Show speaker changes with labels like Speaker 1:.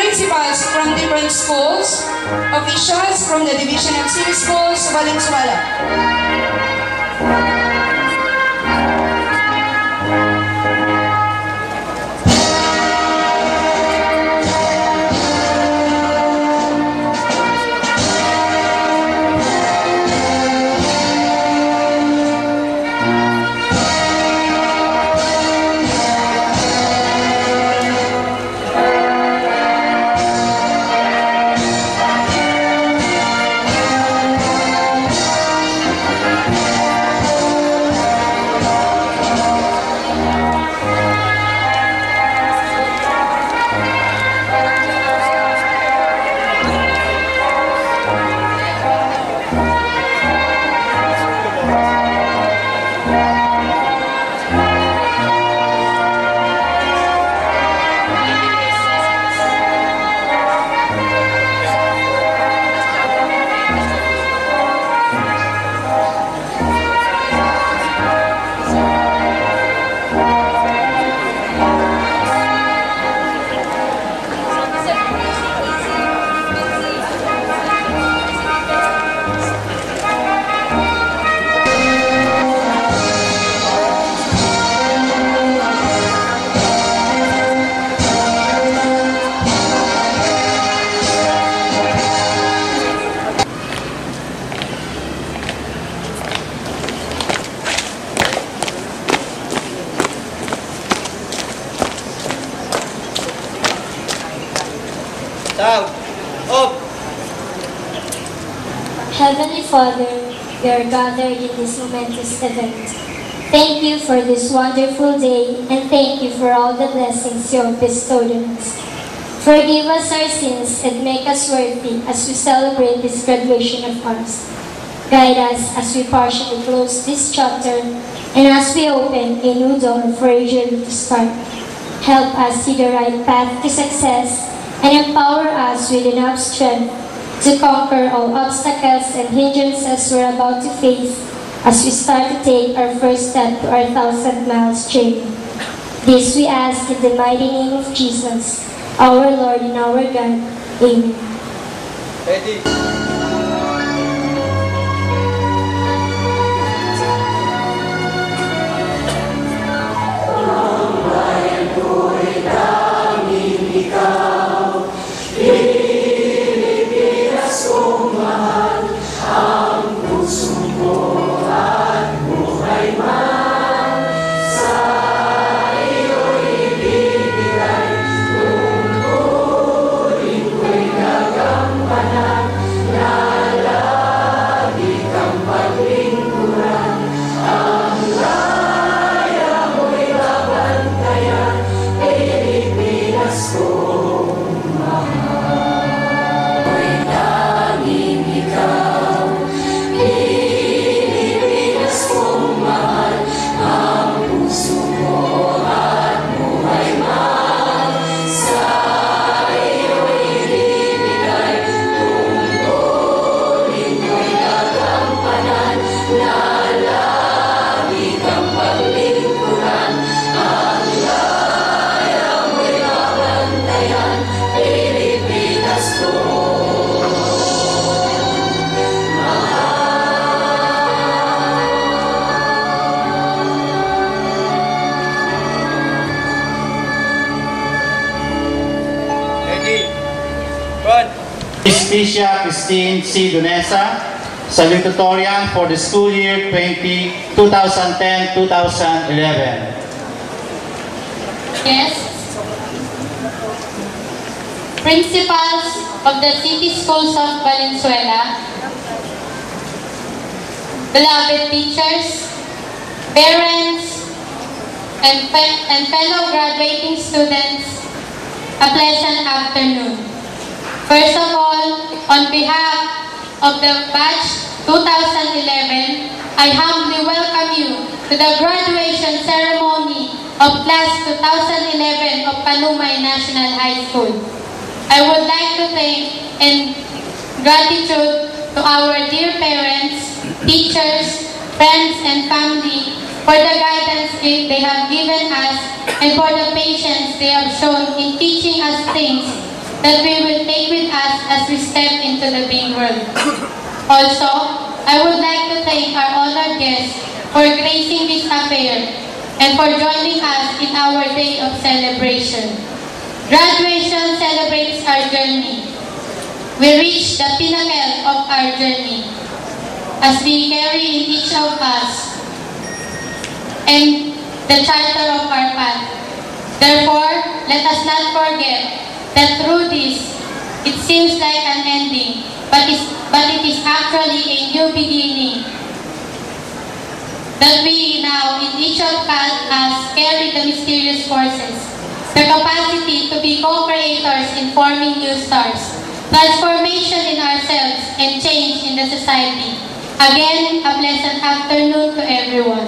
Speaker 1: principals from different schools, officials from the Division of City Schools, Valenzuela.
Speaker 2: Heavenly Father, we are gathered in this momentous event. Thank you for this wonderful day, and thank you for all the blessings you have bestowed on us. Forgive us our sins and make us worthy as we celebrate this graduation of ours. Guide us as we partially close this chapter and as we open a new door for a journey to start. Help us see the right path to success and empower us with enough strength to conquer all obstacles and hindrances we're about to face as we start to take our first step to our 1,000 miles journey. This we ask in the mighty name of Jesus, our Lord and our God. Amen.
Speaker 3: Ready.
Speaker 4: Patricia Christine C. Dunesa, salutatorian for the school year 2010-2011.
Speaker 5: Yes. Principals of the City Schools of Valenzuela, beloved teachers, parents, and fellow graduating students, a pleasant afternoon. First of all, on behalf of the batch 2011, I humbly welcome you to the graduation ceremony of class 2011 of Panumay National High School. I would like to thank and gratitude to our dear parents, teachers, friends, and family for the guidance they have given us and for the patience they have shown in teaching us things that we will take with us as we step into the big world. Also, I would like to thank our honored guests for gracing this affair and for joining us in our day of celebration. Graduation celebrates our journey. We reach the pinnacle of our journey as we carry in each of us and the charter of our path. Therefore, let us not forget that through this, it seems like an ending, but it is actually a new beginning. That we now, in each of us, carry the mysterious forces, the capacity to be co-creators in forming new stars, transformation in ourselves, and change in the society. Again, a pleasant afternoon to everyone.